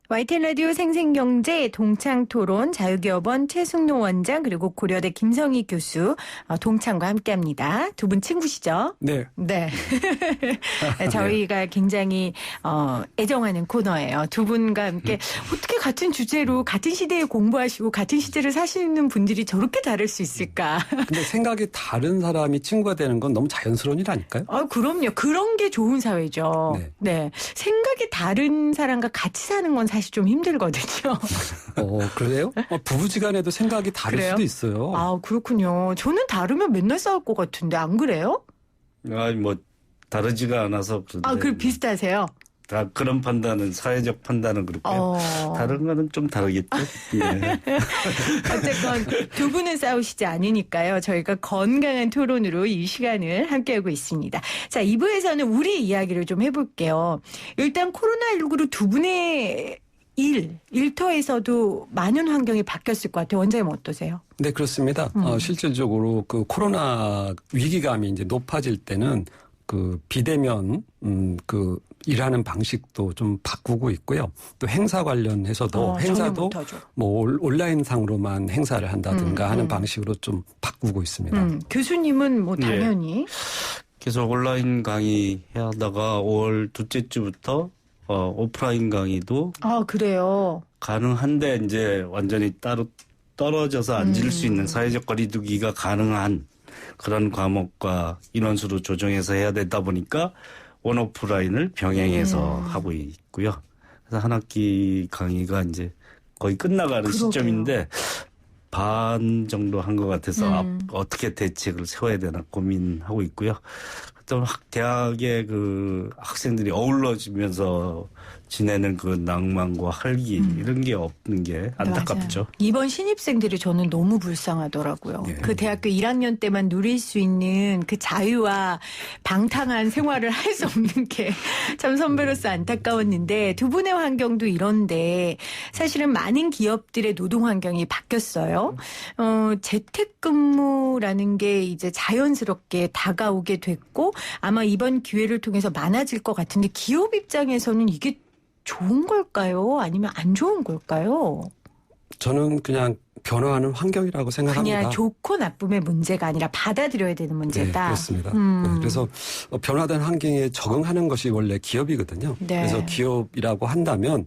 YTN 라디오 생생경제 동창토론 자유기업원 최승용 원장 그리고 고려대 김성희 교수 동창과 함께합니다. 두 분 친구시죠? 네. 네. 저희가 굉장히 애정하는 코너예요. 두 분과 함께 어떻게 같은 주제로 같은 시대에 공부하시고 같은 시대를 사시는 분들이 저렇게 다를 수 있을까? 근데 생각이 다른 사람이 친구가 되는 건 너무 자연스러운 일 아닐까요? 그럼요. 그런 게 좋은 사회죠. 네. 네. 생각이 다른 사람과 같이 사는 건 사실 좀 힘들거든요. 그래요? 부부지간에도 생각이 다를 그래요? 수도 있어요. 아, 그렇군요. 저는 다르면 맨날 싸울 것 같은데 안 그래요? 뭐 다르지가 않아서 그런데 그 비슷하세요? 다 그런 판단은 사회적 판단은 그렇고요. 다른 거는 좀 다르겠죠. 네. 어쨌건 두 분은 싸우시지 않으니까요. 저희가 건강한 토론으로 이 시간을 함께하고 있습니다. 자, 2부에서는 우리 이야기를 좀 해볼게요. 일단 코로나19로 두 분의 일터에서도 많은 환경이 바뀌었을 것 같아요. 원장님 어떠세요? 네, 그렇습니다. 실질적으로 그 코로나 위기감이 이제 높아질 때는 그 비대면 그 일하는 방식도 좀 바꾸고 있고요. 또 행사 관련해서도 행사도 뭐 온라인상으로만 행사를 한다든가 하는 방식으로 좀 바꾸고 있습니다. 교수님은 뭐 당연히 예. 계속 온라인 강의 하다가 5월 둘째 주부터 오프라인 강의도 그래요. 가능한데 이제 완전히 따로 떨어져서 앉을 수 있는 사회적 거리두기가 가능한 그런 과목과 인원수로 조정해서 해야 되다 보니까 온오프라인을 병행해서 하고 있고요. 그래서 한 학기 강의가 이제 거의 끝나가는 시점인데 반 정도 한 것 같아서 어떻게 대책을 세워야 되나 고민하고 있고요. 또 대학의 그 학생들이 어우러지면서 지내는 그 낭만과 활기 이런 게 없는 게 안타깝죠. 맞아요. 이번 신입생들이 저는 너무 불쌍하더라고요. 네. 그 대학교 1학년 때만 누릴 수 있는 그 자유와 방탕한 생활을 할 수 없는 게 참 선배로서 안타까웠는데 두 분의 환경도 이런데 사실은 많은 기업들의 노동 환경이 바뀌었어요. 재택근무라는 게 이제 자연스럽게 다가오게 됐고 아마 이번 기회를 통해서 많아질 것 같은데 기업 입장에서는 이게 좋은 걸까요? 아니면 안 좋은 걸까요? 저는 그냥 변화하는 환경이라고 생각합니다. 그냥 좋고 나쁨의 문제가 아니라 받아들여야 되는 문제다. 네, 그렇습니다. 그래서 변화된 환경에 적응하는 것이 원래 기업이거든요. 네. 그래서 기업이라고 한다면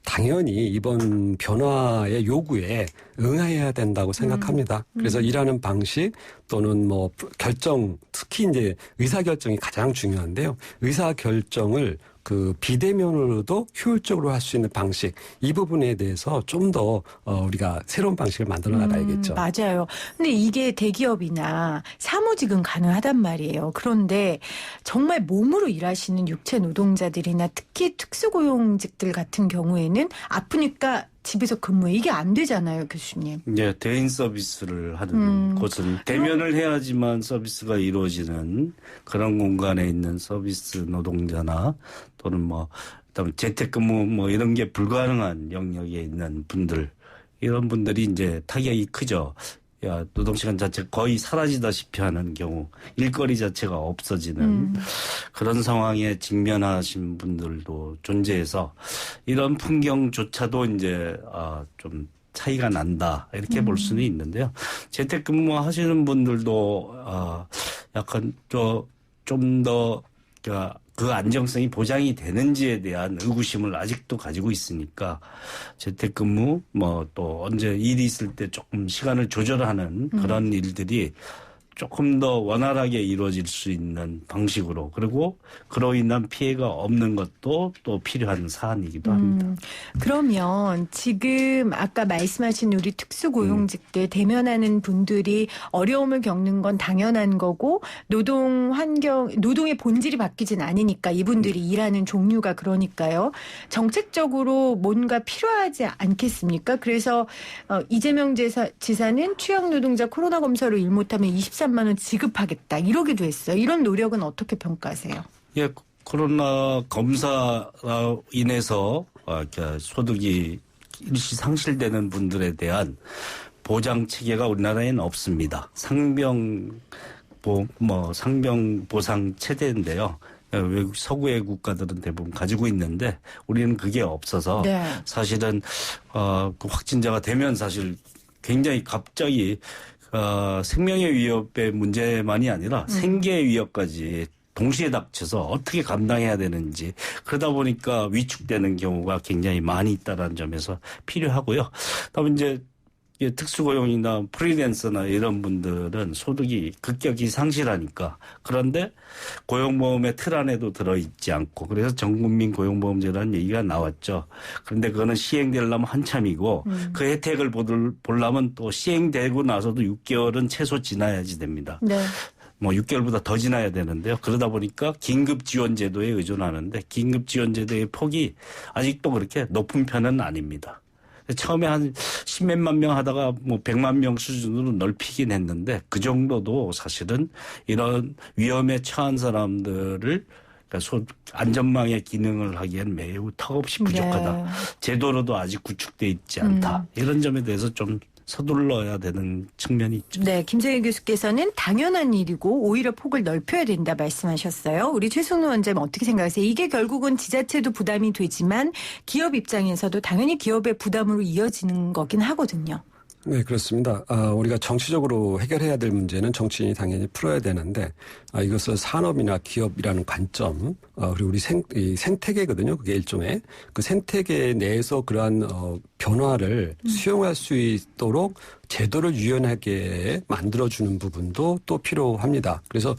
당연히 이번 변화의 요구에 응해야 된다고 생각합니다. 그래서 일하는 방식 또는 뭐 결정, 특히 이제 의사결정이 가장 중요한데요. 의사결정을 그 비대면으로도 효율적으로 할 수 있는 방식, 이 부분에 대해서 좀 더 우리가 새로운 방식을 만들어 나가야겠죠. 맞아요. 근데 이게 대기업이나 사무직은 가능하단 말이에요. 그런데 정말 몸으로 일하시는 육체 노동자들이나 특히 특수고용직들 같은 경우에는 아프니까 집에서 근무해. 이게 안 되잖아요, 교수님. 네, 대인 서비스를 하는 곳은 대면을 해야지만 서비스가 이루어지는 그런 공간에 있는 서비스 노동자나 또는 뭐 그다음에 재택근무 뭐 이런 게 불가능한 영역에 있는 분들 이런 분들이 이제 타격이 크죠. 노동시간 자체가 거의 사라지다시피 하는 경우 일거리 자체가 없어지는 그런 상황에 직면하신 분들도 존재해서 이런 풍경조차도 이제 좀 차이가 난다 이렇게 볼 수는 있는데요. 재택근무 하시는 분들도 약간 좀 더 그 안정성이 보장이 되는지에 대한 의구심을 아직도 가지고 있으니까 재택근무 뭐 또 언제 일이 있을 때 조금 시간을 조절하는 그런 일들이 조금 더 원활하게 이루어질 수 있는 방식으로 그리고 그로 인한 피해가 없는 것도 또 필요한 사안이기도 합니다. 그러면 지금 아까 말씀하신 우리 특수고용직들 대면하는 분들이 어려움을 겪는 건 당연한 거고 노동의 본질이 바뀌진 않으니까 이분들이 일하는 종류가 그러니까요. 정책적으로 뭔가 필요하지 않겠습니까? 그래서 이재명 지사는 취약노동자 코로나 검사로 일 못하면 23만 원 지급하겠다 이러기도 했어요. 이런 노력은 어떻게 평가하세요? 예, 코로나 검사로 인해서 소득이 일시 상실되는 분들에 대한 보장 체계가 우리나라에는 없습니다. 상병 보상 체제인데요. 외국 서구의 국가들은 대부분 가지고 있는데 우리는 그게 없어서 네. 사실은 그 확진자가 되면 사실 굉장히 갑자기 생명의 위협의 문제만이 아니라 생계의 위협까지 동시에 닥쳐서 어떻게 감당해야 되는지 그러다 보니까 위축되는 경우가 굉장히 많이 있다는 점에서 필요하고요. 다음에 이제 특수고용이나 프리랜서나 이런 분들은 소득이 급격히 상실하니까 그런데 고용보험의 틀 안에도 들어있지 않고 그래서 전국민 고용보험제라는 얘기가 나왔죠. 그런데 그거는 시행되려면 한참이고 그 혜택을 보려면 또 시행되고 나서도 6개월은 최소 지나야지 됩니다. 네. 6개월보다 더 지나야 되는데요. 그러다 보니까 긴급지원제도에 의존하는데 긴급지원제도의 폭이 아직도 그렇게 높은 편은 아닙니다. 처음에 한 10몇만 명 하다가 100만 명 수준으로 넓히긴 했는데 그 정도도 사실은 이런 위험에 처한 사람들을 그러니까 안전망의 기능을 하기엔 매우 턱없이 부족하다. 네. 제도로도 아직 구축돼 있지 않다. 이런 점에 대해서 좀 서둘러야 되는 측면이 있죠. 네, 김세희 교수께서는 당연한 일이고 오히려 폭을 넓혀야 된다 말씀하셨어요. 우리 최승우 원장님 어떻게 생각하세요? 이게 결국은 지자체도 부담이 되지만 기업 입장에서도 당연히 기업의 부담으로 이어지는 거긴 하거든요. 네, 그렇습니다. 우리가 정치적으로 해결해야 될 문제는 정치인이 당연히 풀어야 되는데, 이것을 산업이나 기업이라는 관점, 그리고 우리 생태계거든요. 그게 일종의. 그 생태계 내에서 그러한, 변화를 수용할 수 있도록 제도를 유연하게 만들어주는 부분도 또 필요합니다. 그래서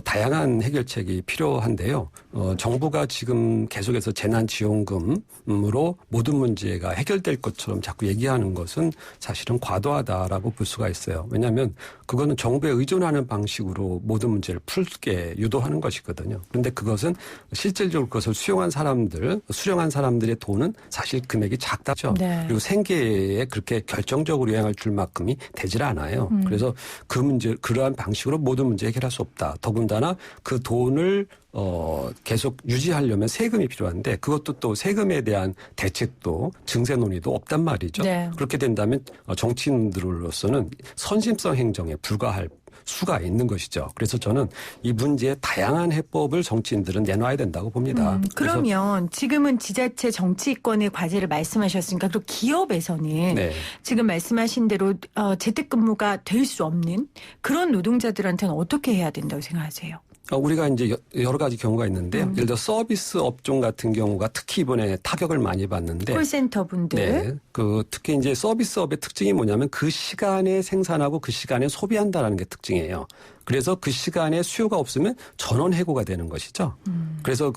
다양한 해결책이 필요한데요. 정부가 지금 계속해서 재난지원금으로 모든 문제가 해결될 것처럼 자꾸 얘기하는 것은 사실은 과도하다라고 볼 수가 있어요. 왜냐하면 그거는 정부에 의존하는 방식으로 모든 문제를 풀게 유도하는 것이거든요. 그런데 그것은 실질적으로 그것을 수령한 사람들의 돈은 사실 금액이 작다죠. 네. 그리고 생계에 그렇게 결정적으로 영향을 줄 만큼이 되질 않아요. 그래서 그러한 방식으로 모든 문제 해결할 수 없다. 더군다나 그 돈을 계속 유지하려면 세금이 필요한데 그것도 또 세금에 대한 대책도 증세 논의도 없단 말이죠. 네. 그렇게 된다면 정치인들로서는 선심성 행정에 불과할 수가 있는 것이죠. 그래서 저는 이 문제의 다양한 해법을 정치인들은 내놔야 된다고 봅니다. 그러면 지금은 지자체 정치권의 과제를 말씀하셨으니까 또 기업에서는 네. 지금 말씀하신 대로 재택근무가 될 수 없는 그런 노동자들한테는 어떻게 해야 된다고 생각하세요? 우리가 이제 여러 가지 경우가 있는데요. 예를 들어 서비스 업종 같은 경우가 특히 이번에 타격을 많이 받는데. 콜센터 분들. 네. 특히 이제 서비스업의 특징이 뭐냐면 그 시간에 생산하고 그 시간에 소비한다라는 게 특징이에요. 그래서 그 시간에 수요가 없으면 전원 해고가 되는 것이죠. 그래서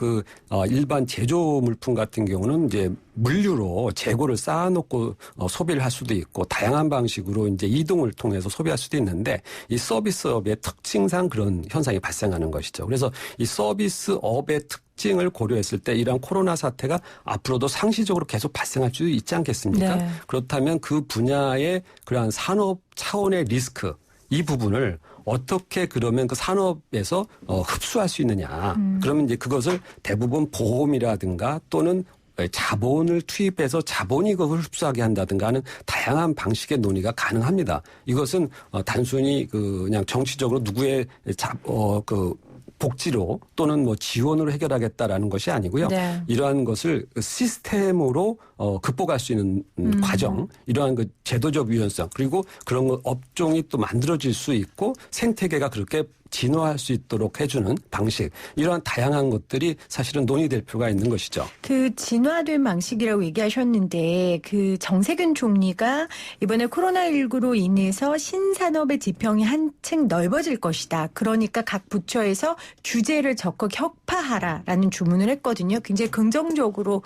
일반 제조 물품 같은 경우는 이제 물류로 재고를 쌓아놓고 소비를 할 수도 있고 다양한 방식으로 이제 이동을 통해서 소비할 수도 있는데 이 서비스업의 특징상 그런 현상이 발생하는 것이죠. 그래서 이 서비스업의 특징을 고려했을 때 이러한 코로나 사태가 앞으로도 상시적으로 계속 발생할 수 있지 않겠습니까? 네. 그렇다면 그 분야의 그러한 산업 차원의 리스크 이 부분을 어떻게 그러면 그 산업에서 흡수할 수 있느냐. 그러면 이제 그것을 대부분 보험이라든가 또는 자본을 투입해서 자본이 그걸 흡수하게 한다든가 하는 다양한 방식의 논의가 가능합니다. 이것은 단순히 그냥 정치적으로 누구의 복지로 또는 지원으로 해결하겠다라는 것이 아니고요. 네. 이러한 것을 시스템으로 극복할 수 있는 과정, 이러한 그 제도적 유연성 그리고 그런 업종이 또 만들어질 수 있고 생태계가 그렇게 진화할 수 있도록 해주는 방식 이러한 다양한 것들이 사실은 논의될 필요가 있는 것이죠. 그 진화된 방식이라고 얘기하셨는데 그 정세균 총리가 이번에 코로나19로 인해서 신산업의 지평이 한층 넓어질 것이다. 그러니까 각 부처에서 규제를 적극 혁파하라라는 주문을 했거든요. 굉장히 긍정적으로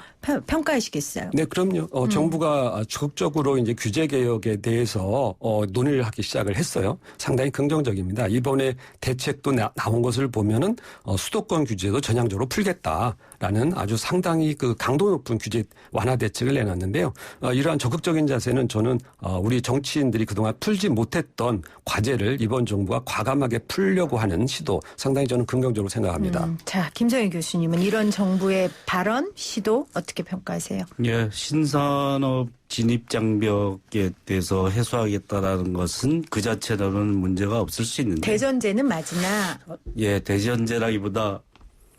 평가하시겠어요? 네, 그럼요. 정부가 적극적으로 이제 규제 개혁에 대해서 논의를 하기 시작을 했어요. 상당히 긍정적입니다. 이번에 대책도 나온 것을 보면은 수도권 규제도 전향적으로 풀겠다라는 아주 상당히 그 강도 높은 규제 완화 대책을 내놨는데요. 이러한 적극적인 자세는 저는 우리 정치인들이 그동안 풀지 못했던 과제를 이번 정부가 과감하게 풀려고 하는 시도 상당히 저는 긍정적으로 생각합니다. 자, 김성희 교수님은 이런 정부의 발언, 시도 어떻게 평가하세요? 예, 신산업 진입 장벽에 대해서 해소하겠다라는 것은 그 자체로는 문제가 없을 수 있는데. 대전제는 맞으나 예, 대전제라기보다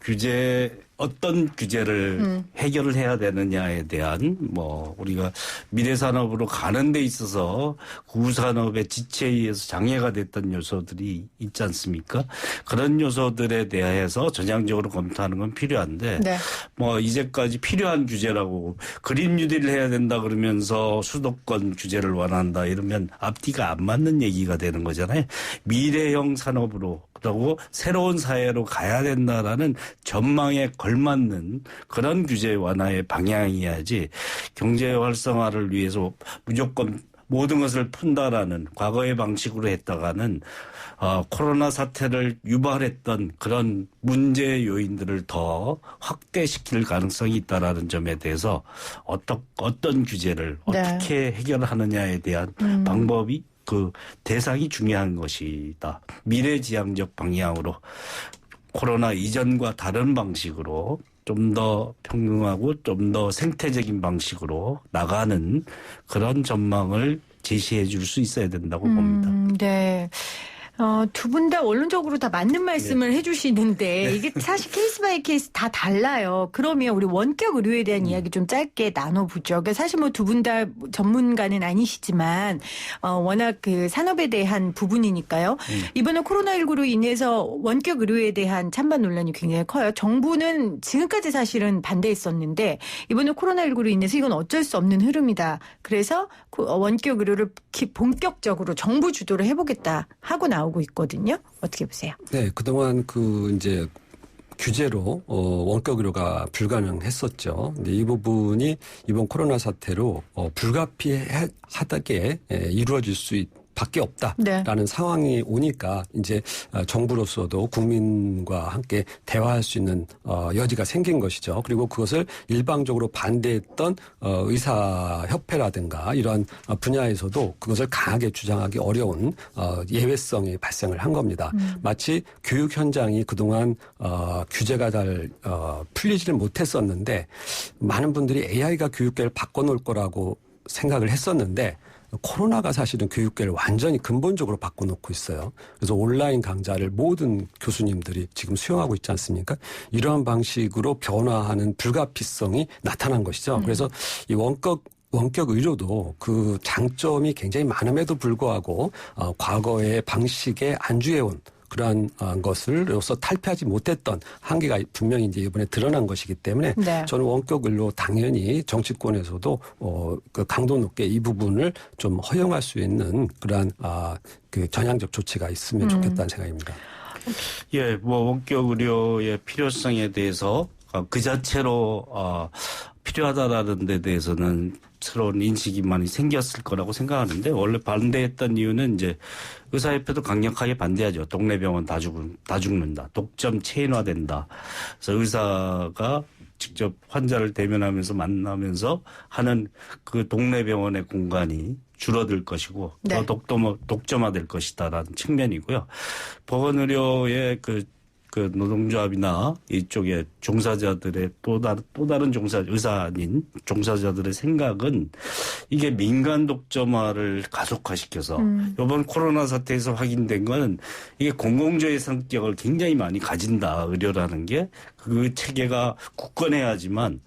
규제 어떤 규제를 해결을 해야 되느냐에 대한 뭐 우리가 미래 산업으로 가는 데 있어서 구산업의 지체에 의해서 장애가 됐던 요소들이 있지 않습니까? 그런 요소들에 대해서 전향적으로 검토하는 건 필요한데 네. 뭐 이제까지 필요한 규제라고 그린 뉴딜을 해야 된다 그러면서 수도권 규제를 원한다 이러면 앞뒤가 안 맞는 얘기가 되는 거잖아요. 미래형 산업으로 그리고 새로운 사회로 가야 된다라는 전망에 걸맞는 그런 규제 완화의 방향이어야지 경제 활성화를 위해서 무조건 모든 것을 푼다라는 과거의 방식으로 했다가는 코로나 사태를 유발했던 그런 문제 요인들을 더 확대시킬 가능성이 있다라는 점에 대해서 어떤 규제를 네. 어떻게 해결하느냐에 대한 방법이 그 대상이 중요한 것이다. 미래지향적 방향으로 코로나 이전과 다른 방식으로 좀 더 평등하고 좀 더 생태적인 방식으로 나가는 그런 전망을 제시해 줄 수 있어야 된다고 봅니다. 네. 두 분 다 원론적으로 다 맞는 말씀을 해주시는데 이게 사실 케이스 바이 케이스 다 달라요. 그러면 우리 원격 의료에 대한 이야기 좀 짧게 나눠보죠. 그러니까 사실 뭐 두 분 다 전문가는 아니시지만 워낙 그 산업에 대한 부분이니까요. 이번에 코로나19로 인해서 원격 의료에 대한 찬반 논란이 굉장히 커요. 정부는 지금까지 사실은 반대했었는데 이번에 코로나19로 인해서 이건 어쩔 수 없는 흐름이다. 그래서 원격 의료를 본격적으로 정부 주도로 해보겠다 하고 나오고 있거든요. 어떻게 보세요? 네, 그동안 이제 규제로 원격 의료가 불가능했었죠. 근데 이 부분이 이번 코로나 사태로 불가피하게 이루어질 수 밖에 없다라는 네. 상황이 오니까 이제 정부로서도 국민과 함께 대화할 수 있는 여지가 생긴 것이죠. 그리고 그것을 일방적으로 반대했던 의사협회라든가 이러한 분야에서도 그것을 강하게 주장하기 어려운 예외성이 발생을 한 겁니다. 마치 교육 현장이 그동안 규제가 잘 풀리지를 못했었는데 많은 분들이 AI가 교육계를 바꿔놓을 거라고 생각을 했었는데 코로나가 사실은 교육계를 완전히 근본적으로 바꿔놓고 있어요. 그래서 온라인 강좌를 모든 교수님들이 지금 수용하고 있지 않습니까? 이러한 방식으로 변화하는 불가피성이 나타난 것이죠. 그래서 이 원격 의료도 그 장점이 굉장히 많음에도 불구하고 과거의 방식에 안주해온 그러한 것을로서 탈피하지 못했던 한계가 분명히 이제 이번에 드러난 것이기 때문에 네. 저는 원격 의료 당연히 정치권에서도 그 강도 높게 이 부분을 좀 허용할 수 있는 그러한 그 전향적 조치가 있으면 좋겠다는 생각입니다. 예, 뭐 원격 의료의 필요성에 대해서 그 자체로 필요하다라는 데 대해서는 새로운 인식이 많이 생겼을 거라고 생각하는데 원래 반대했던 이유는 이제 의사협회도 강력하게 반대하죠. 동네 병원 다 죽는다. 독점 체인화된다. 그래서 의사가 직접 환자를 대면하면서 만나면서 하는 그 동네 병원의 공간이 줄어들 것이고 네. 더 독점화될 것이다라는 측면이고요. 보건의료의 그 노동조합이나 이쪽에 종사자들의 또 다른 의사 아닌 종사자들의 생각은 이게 민간 독점화를 가속화시켜서 이번 코로나 사태에서 확인된 건 이게 공공조의 성격을 굉장히 많이 가진다. 의료라는 게 그 체계가 굳건해야지만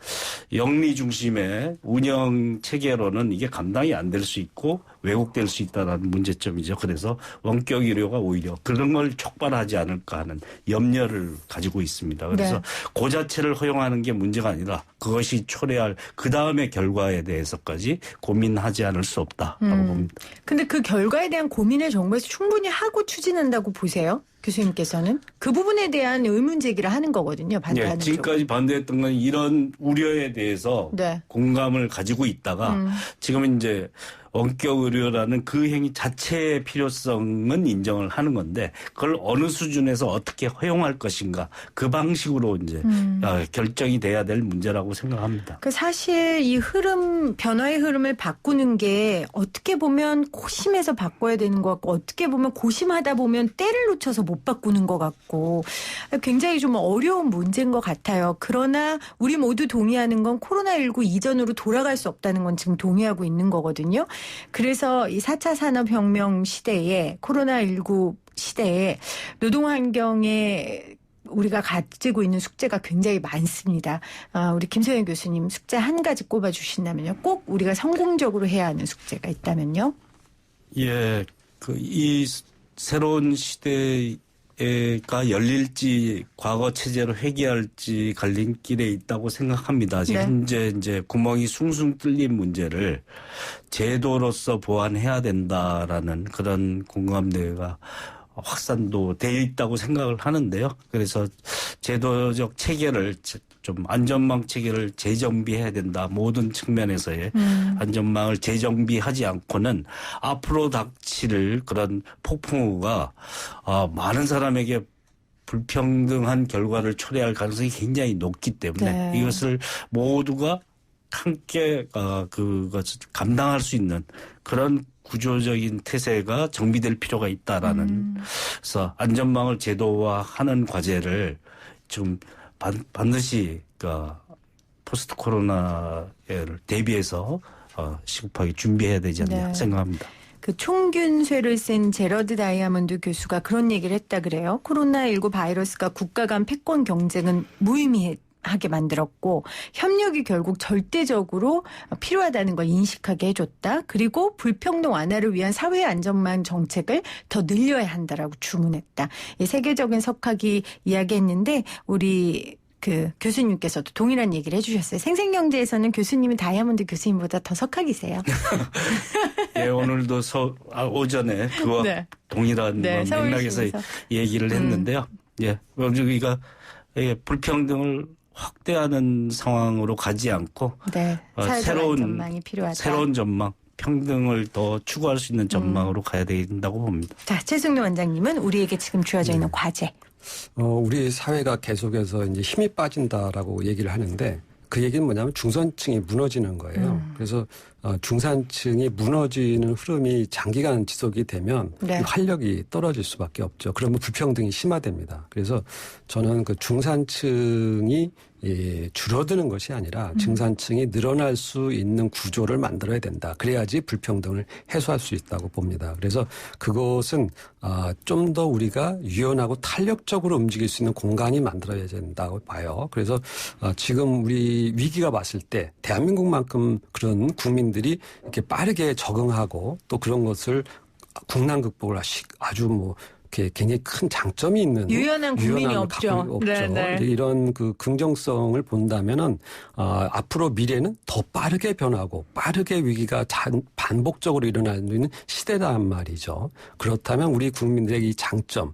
영리 중심의 운영 체계로는 이게 감당이 안 될 수 있고 왜곡될 수 있다는 문제점이죠. 그래서 원격 의료가 오히려 그런 걸 촉발하지 않을까 하는 염려를 가지고 있습니다. 그래서 네. 그 자체를 허용하는 게 문제가 아니라 그것이 초래할 그 다음의 결과에 대해서까지 고민하지 않을 수 없다라고 봅니다. 근데 그 결과에 대한 고민을 정부에서 충분히 하고 추진한다고 보세요? 교수님께서는? 그 부분에 대한 의문 제기를 하는 거거든요. 반대하는 지금까지 반대했던 건 이런 우려에 대해서 네. 공감을 가지고 있다가 지금은 이제 원격 의료라는 그 행위 자체의 필요성은 인정을 하는 건데 그걸 어느 수준에서 어떻게 허용할 것인가 그 방식으로 이제 결정이 돼야 될 문제라고 생각합니다. 그 사실 이 변화의 흐름을 바꾸는 게 어떻게 보면 고심해서 바꿔야 되는 것 같고 어떻게 보면 고심하다 보면 때를 놓쳐서 못 바꾸는 것 같고 굉장히 좀 어려운 문제인 것 같아요. 그러나 우리 모두 동의하는 건 코로나19 이전으로 돌아갈 수 없다는 건 지금 동의하고 있는 거거든요. 그래서 이 4차 산업혁명 시대에 코로나19 시대에 노동환경에 우리가 가지고 있는 숙제가 굉장히 많습니다. 우리 김소연 교수님 숙제 한 가지 꼽아주신다면요. 꼭 우리가 성공적으로 해야 하는 숙제가 있다면요. 예, 이 새로운 시대가 열릴지 과거 체제로 회귀할지 갈림길에 있다고 생각합니다. 네. 현재 이제 구멍이 숭숭 뚫린 문제를 제도로서 보완해야 된다라는 그런 공감대가 확산도 돼 있다고 생각을 하는데요. 그래서 제도적 체계를 좀 안전망 체계를 재정비해야 된다. 모든 측면에서의 안전망을 재정비하지 않고는 앞으로 닥칠 그런 폭풍우가 많은 사람에게 불평등한 결과를 초래할 가능성이 굉장히 높기 때문에 네. 이것을 모두가 함께 그것을 감당할 수 있는 그런 구조적인 태세가 정비될 필요가 있다라는 그래서 안전망을 제도화하는 과제를 지금 반드시 포스트 코로나를 대비해서 시급하게 준비해야 되지 않나 네. 생각합니다. 그 총균쇠를 쓴 제러드 다이아몬드 교수가 그런 얘기를 했다 그래요. 코로나19 바이러스가 국가 간 패권 경쟁은 무의미하게 만들었고 협력이 결국 절대적으로 필요하다는 걸 인식하게 해줬다. 그리고 불평등 완화를 위한 사회 안전망 정책을 더 늘려야 한다라고 주문했다. 이 세계적인 석학이 이야기했는데 우리 그 교수님께서도 동일한 얘기를 해주셨어요. 생생경제에서는 교수님이 다이아몬드 교수님보다 더 석학이세요. 예, 오늘도 오전에 그와 네. 동일한 맥락에서 얘기를 했는데요. 예, 우리가 불평등을 확대하는 상황으로 가지 않고 네, 새로운 전망이 필요하다. 새로운 전망, 평등을 더 추구할 수 있는 전망으로 가야 된다고 봅니다. 자, 최승로 원장님은 우리에게 지금 주어져 있는 과제. 우리 사회가 계속해서 이제 힘이 빠진다라고 얘기를 하는데 그 얘기는 뭐냐면 중산층이 무너지는 거예요. 그래서 중산층이 무너지는 흐름이 장기간 지속이 되면 네. 활력이 떨어질 수밖에 없죠. 그러면 불평등이 심화됩니다. 그래서 저는 그 중산층이 줄어드는 것이 아니라 중산층이 늘어날 수 있는 구조를 만들어야 된다. 그래야지 불평등을 해소할 수 있다고 봅니다. 그래서 그것은 좀 더 우리가 유연하고 탄력적으로 움직일 수 있는 공간이 만들어야 된다고 봐요. 그래서 지금 우리 위기가 왔을 때 대한민국만큼 그런 국민들이 이렇게 빠르게 적응하고 또 그런 것을 국난 극복을 아주 이렇게 굉장히 큰 장점이 있는 유연한 국민이 없죠. 네. 이런 그 긍정성을 본다면은 앞으로 미래는 더 빠르게 변하고 빠르게 위기가 반복적으로 일어나는 시대란 말이죠. 그렇다면 우리 국민들에게 이 장점,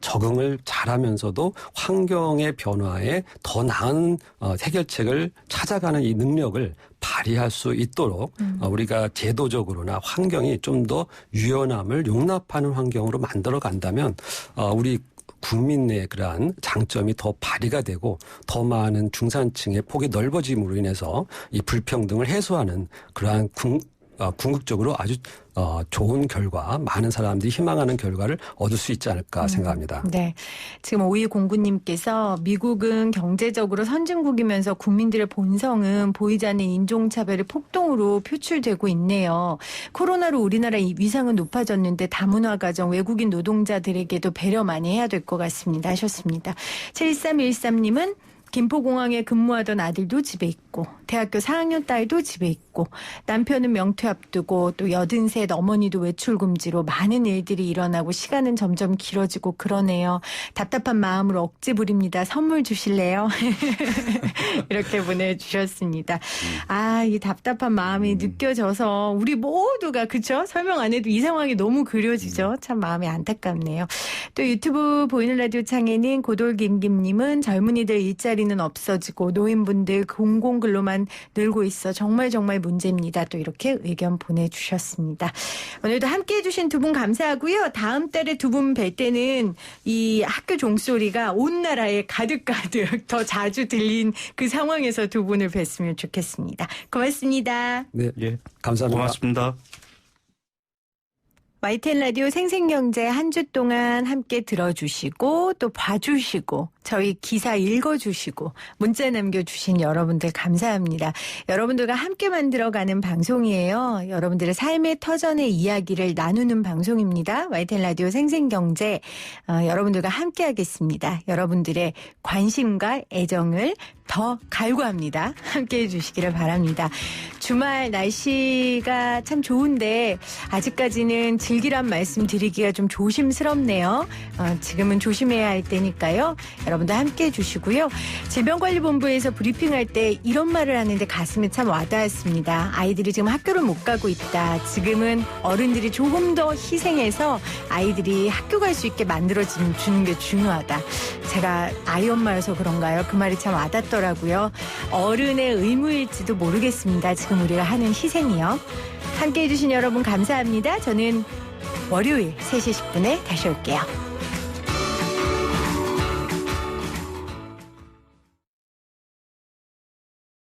적응을 잘하면서도 환경의 변화에 더 나은 해결책을 찾아가는 이 능력을 발휘할 수 있도록 우리가 제도적으로나 환경이 좀 더 유연함을 용납하는 환경으로 만들어 간다면 우리 국민 내의 그러한 장점이 더 발휘가 되고 더 많은 중산층의 폭이 넓어짐으로 인해서 이 불평등을 해소하는 그러한 궁극적으로 아주 좋은 결과, 많은 사람들이 희망하는 결과를 얻을 수 있지 않을까 생각합니다. 네. 지금 5209님께서 미국은 경제적으로 선진국이면서 국민들의 본성은 보이지 않는 인종차별의 폭동으로 표출되고 있네요. 코로나로 우리나라 위상은 높아졌는데 다문화 가정, 외국인 노동자들에게도 배려 많이 해야 될 것 같습니다. 하셨습니다. 7313님은 김포공항에 근무하던 아들도 집에 있고 대학교 4학년 딸도 집에 있고 남편은 명퇴 앞두고 또 83 어머니도 외출 금지로 많은 일들이 일어나고 시간은 점점 길어지고 그러네요. 답답한 마음으로 억지 부립니다. 선물 주실래요? 이렇게 보내주셨습니다. 이 답답한 마음이 느껴져서 우리 모두가 그렇죠? 설명 안 해도 이 상황이 너무 그려지죠. 참 마음이 안타깝네요. 또 유튜브 보이는 라디오 창에는 고돌김김님은 젊은이들 일자리는 없어지고 노인분들 공공근로만 늘고 있어 정말 문제입니다. 또 이렇게 의견 보내주셨습니다. 오늘도 함께해 주신 두 분 감사하고요. 다음 달에 두 분 뵐 때는 이 학교 종소리가 온 나라에 가득가득 더 자주 들린 그 상황에서 두 분을 뵀으면 좋겠습니다. 고맙습니다. 네, 예, 감사합니다. 고맙습니다. YTN 라디오 생생경제 한 주 동안 함께 들어주시고 또 봐주시고 저희 기사 읽어주시고 문자 남겨주신 여러분들 감사합니다. 여러분들과 함께 만들어가는 방송이에요. 여러분들의 삶의 터전의 이야기를 나누는 방송입니다. YTN 라디오 생생경제 여러분들과 함께 하겠습니다. 여러분들의 관심과 애정을 더 갈구합니다. 함께해 주시기를 바랍니다. 주말 날씨가 참 좋은데 아직까지는 즐기란 말씀 드리기가 좀 조심스럽네요. 지금은 조심해야 할 때니까요. 여러분들 함께해 주시고요. 질병관리본부에서 브리핑할 때 이런 말을 하는데 가슴에 참 와닿았습니다. 아이들이 지금 학교를 못 가고 있다. 지금은 어른들이 조금 더 희생해서 아이들이 학교 갈 수 있게 만들어주는 게 중요하다. 제가 아이 엄마여서 그런가요? 그 말이 참 와닿더라고요. 어른의 의무일지도 모르겠습니다. 지금 우리가 하는 희생이요. 함께해 주신 여러분 감사합니다. 저는 월요일 3시 10분에 다시 올게요.